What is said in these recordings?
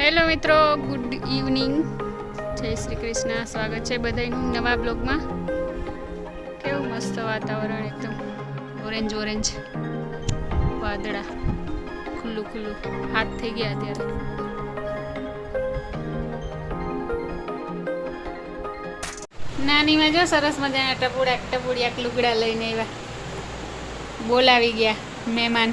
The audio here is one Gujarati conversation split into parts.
હેલો મિત્રો, ગુડ ઇવનિંગ, જય શ્રી કૃષ્ણ. સ્વાગત છે બધાનું નવા બ્લોગમાં. કેવું મસ્ત વાતાવરણ, એકદમ ઓરેન્જ ઓરેન્જ વાદળા, ખુલ્લું ખુલ્લું હાથ થઈ ગયા અત્યારે. નાનીમાં જો સરસ મજાના ટપુડિયા લુગડા લઈને આવ્યા, બોલાવી ગયા મહેમાન.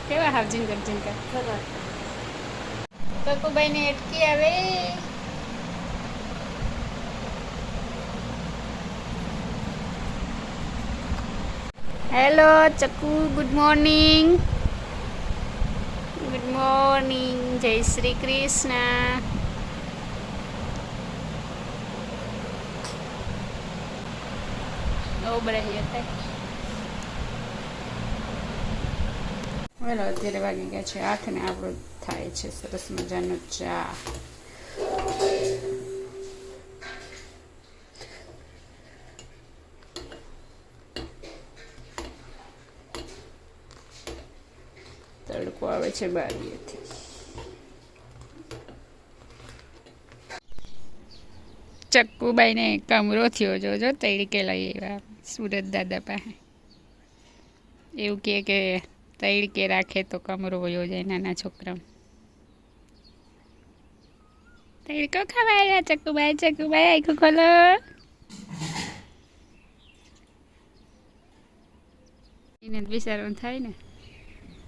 કેવા હાવ ઝીંકર કકુભાઈ ને અટકી આવે. હેલો ચકુ, ગુડ મોર્નિંગ. ગુડ મોર્નિંગ, જય શ્રી કૃષ્ણ. ઓ બરાબર હતા. વેલો અત્યારે વાગી ગયા છે 8 ને આપણો થાય છે સરસ મજાનો ચા. તડકો આવે છે બારીએથી. ચક્કુબાઈને કમરો થયો જોજો, તૈડકે લઈ આવ્યા સુરત દાદા પાસે. એવું કે તૈડકે રાખે તો કમરો વયો જાય નાના છોકરા. તૈડકો ખાવા આવ્યા ચક્કુભાઈ આખું ખોલો. એને વિચારવાનું થાય ને.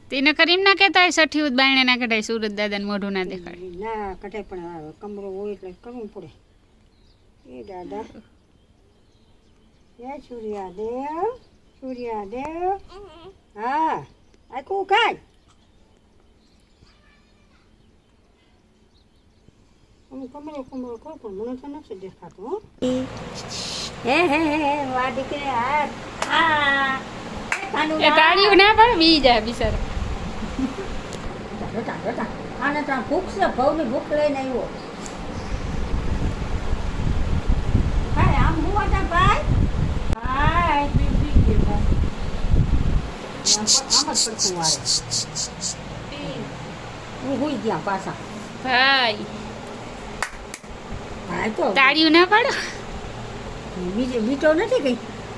તેને કરીમ ના કહેતા હોય સઠી ઉદ બાયણે ના કઢાય, સુરત દાદાને મોઢું ના દેખાડે. ના કઢાય, પણ કમરો હોય એટલે કરવું પડે. એ દાદા, એ સૂર્યાદેવ, હા આખું ખાય. કમરો કહું પણ મને તો નથી દેખાતું. હે વા દીકરી, એ તાળીઓ ના પણ બી જાય બિચારો. આને તો ભૂખ છે, ભવની ભૂખ લઈને આવ્યો. હાય આમ હું હતા ભાઈ. હાય હું હોઈ ગયા પાછા. ભાઈ ભાઈ તો તાળીઓ ના પાડો. બીજો નથી કઈ.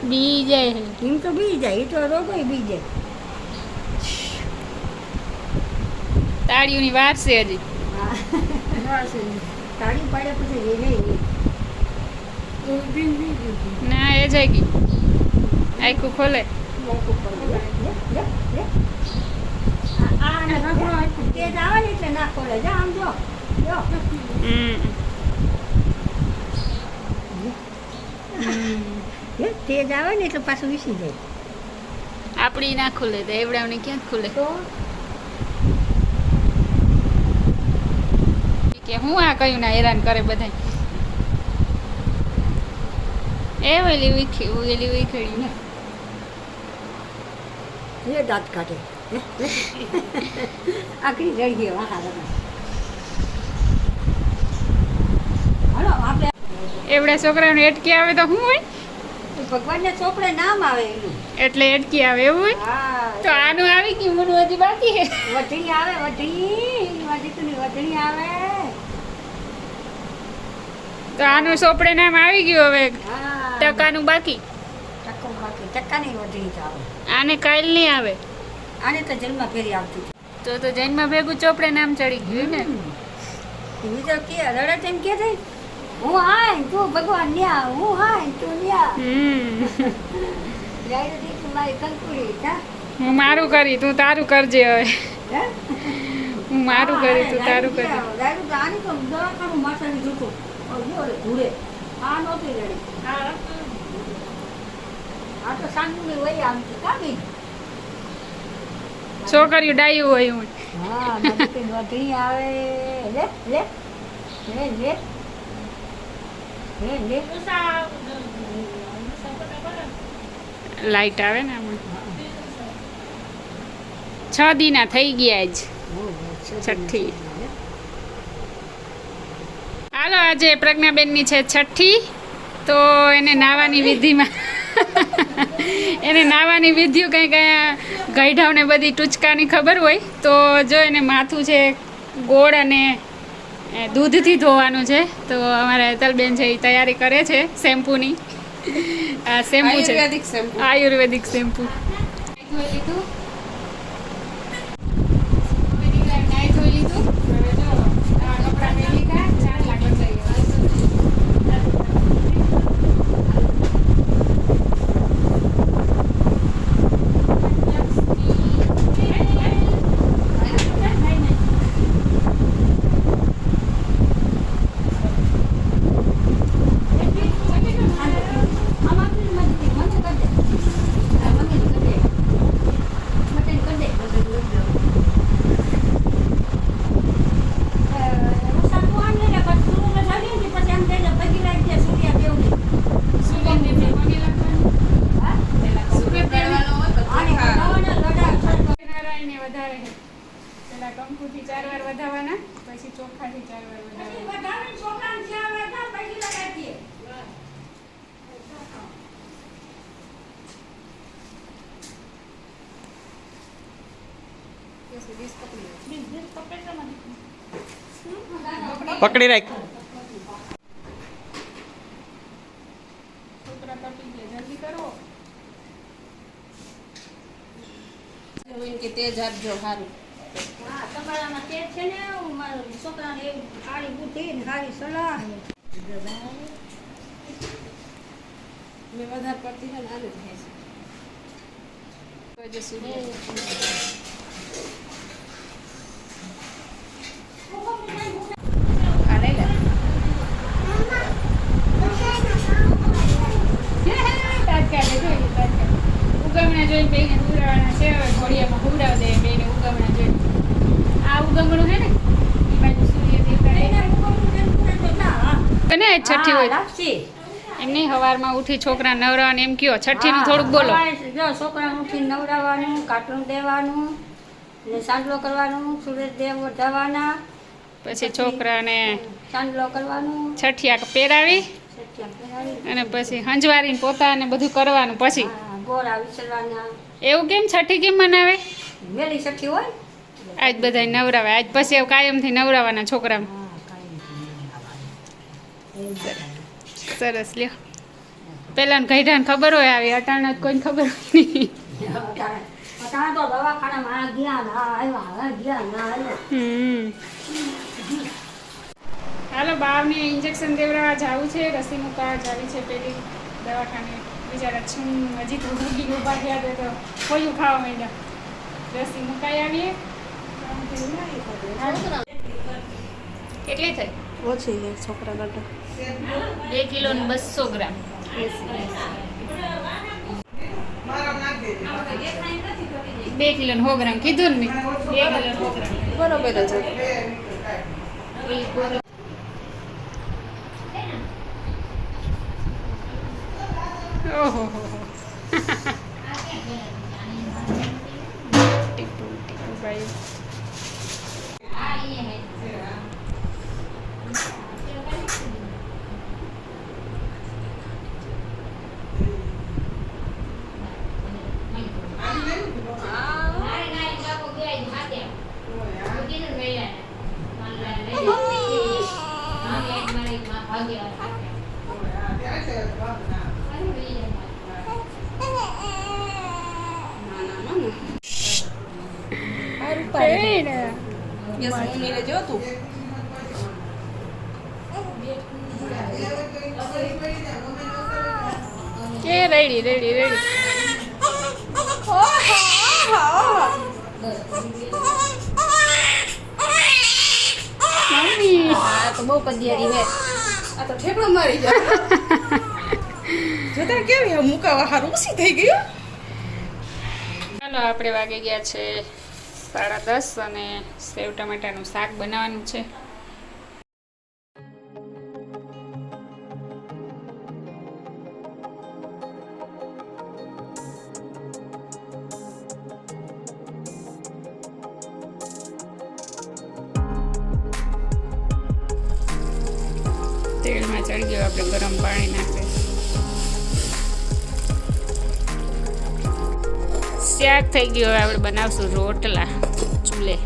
બી જાય એમ તો બી જાય, એ તો રોગો બી જાય. તાળીઓની વાર છે હજી. તાળી પાડ્યા પછી એ નહીં. ના એ જાય ગઈ. આખું ખોલે. તેજ આવે ને એટલે ના ખોલે. જા આમ જો. તેજ આવે ને એટલે પાછું વિસી જાય. આપણી ના ખુલે તો એવડાવને ક્યાં ખુલે. તો કે હું આ કયું ના હેરાન કરે બધા. એ ઓલી વીખડી ને એ દાંત કાઢે. આખરી રડી ગયો. હાલો આપણે એવડા છોકરાને એટકી આવે તો શું હોય? ભગવાનને ચોપડે નામ આવે એનું, એટલે એટકી આવે એવું હોય. હા તો આનું આવી ગયું, મને હજી બાકી છે. વઢણી આવે, વઢણી આવે. તો આનું ચોપડે નામ આવી ગયું, હવે હા ટકાનું બાકી. ટક્કાની વઢણી તો આવે. આને કાલ નહીં આવે. આને તો જન્મ ફેરી આવતી. તો જૈનમાં ભેગું ચોપડે નામ ચડી ગયું ને. બીજો કે રડત એમ કે છે, હું હાય તું ભગવાન ન્યા, હું હાય તું ન્યા. જાય તો મારી કંકુડી તા. હું મારું કરી, તું તારું કરજે. હવે હું મારું કરી, તું તારું કરજે. આની તો દવાખાનું માથાની જૂઠું ઘૂડે. આ નહોતી રડી. આ તો સાંજની વહી આમતી કામી. છોકરીઓ ડાયું હોય હું. હા મારી વઢણી આવે. લે લે લે લે લે લે. લાઈટ આવે ને આમાં. 6 દીના થઈ ગયા જ. છઠ્ઠી. હાલો, આજે પ્રજ્ઞાબેનની છે છઠ્ઠી, તો એને નાવાની વિધિમાં એને નાવાની વિધિઓ કંઈક અહીંયા ગઈઢાવને બધી ટૂચકાની ખબર હોય તો જો એને માથું છે ગોળ અને દૂધથી ધોવાનું છે તો અમારા હેતલબેન છે એ તૈયારી કરે છે શેમ્પૂની. આ શેમ્પૂ છે આયુર્વેદિક શેમ્પૂ. ધોઈ લીધું નાઈ ધોઈ લીધું. હવે જો આ કપડાં પહેરી લીધા. ચાર લાગણ થઈ કંકુથી 4 વાર વધાવવાના, પછી ચોખાથી 4 વાર પકડી રાખ. છોકરા તપી ગયા, જલ્દી કરો. કે તેજ આપજો સારું. હા, તમારામાં તેજ છે ને, મારા છોકરાને એવું સારી બુદ્ધિ ને સારી સલાહ. મેં વધારે પડતી છે ને આને થાય છે. ઉગમણા જોઈને બેને ઉડાવવાના છે. હવે ઘોડિયામાં હુવડાવ દે બેને ઉગમણા જોઈને. આ ઉગમણું હે ને એ બાજુ સૂર્ય દેવતા ને છઠ્ઠી હોય એમને સવારમાં ઉઠી છોકરા નવરાવાને એમ કયો. છઠ્ઠીનું થોડુંક બોલો. જો છોકરાને ઉઠી નવડાવવાનું, કાટલું દેવાનું ને સાંડલો કરવાનું, સૂરજ દેવ જવાના, પછી છોકરાને સાંડલો કરવાનું, છઠ્ઠિયા પહેરાવી અને પછી હંજવારીને પોતાને બધું કરવાનું. પછી ગોળા વિસરવાના. એવું કેમ છઠ્ઠી કેમ મનાવે? વેલી છઠ્ઠી હોય આજ બધા નવરાવે. આજ પછી એવું કાયમથી નવરાવાના છોકરાને. સરસ લ્યો. પેલા ગઈઢાને ખબર હોય આવી, અટાણે કોઈને ખબર હોય નહીં. તો દવાખાનામાં આ ગયા ના આવ્યા, આ ગયા ના આવ્યા. હાલો બારને ઇન્જેક્શન દેવડાવવા જવું છે, રસી મૂકવા જાવી છે પેલી દવાખાને. બિચારા છું હજી તો ભૂગી ઊભા થયા તો ખોયું ખાવા માંડ્યા. રસી મુકાઈ આવીએ. કેટલી થઈ? ઓછી છે છોકરા કરતા. 2 કિલો ને 200 ગ્રામ. 2 કિલો ને 100 ગ્રામ કીધું ને મેં. 2 કિલો ને 100 ગ્રામ બરોબર જ. ઓહો ટીપુ ટીપુ ભાઈ. કે રેડી રેડી રેડી. મમ્મી આ તો બહુ કદિયારી હે. આ તો ઠેકડો મારી જાય. જોતા કેવી મુકાવા હારું ઉસી થઈ ગયું. ચાલો આપણે વાગી ગયા છે 10:30 અને સેવ ટમેટાનું શાક બનાવવાનું છે. તેલમાં ચડી ગયું, આપણે ગરમ પાણી નાખીએ. શાક થઈ ગયું. હવે આપણે બનાવશું રોટલા ચૂલે.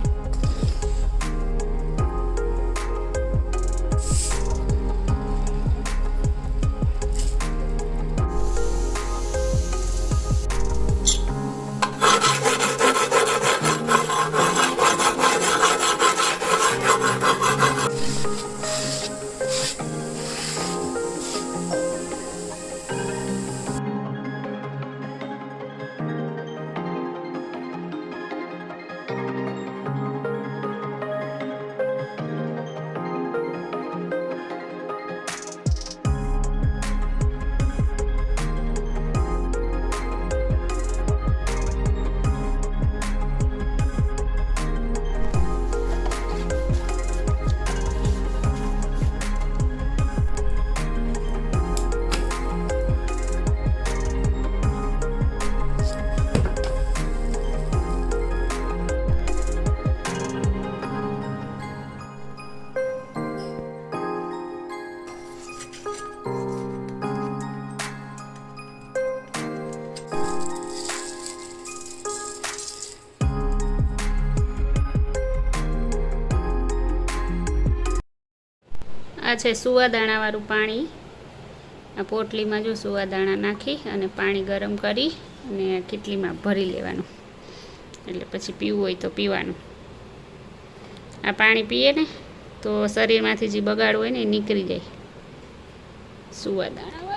આ છે સુવાદાણાવાળું પાણી. આ પોટલીમાં જો સુવાદાણા નાખી અને પાણી ગરમ કરી અને કેટલીમાં ભરી લેવાનું, એટલે પછી પીવું હોય તો પીવાનું. આ પાણી પીએ ને તો શરીરમાંથી જે બગાડ હોય ને એ નીકળી જાય. સુવાદાણા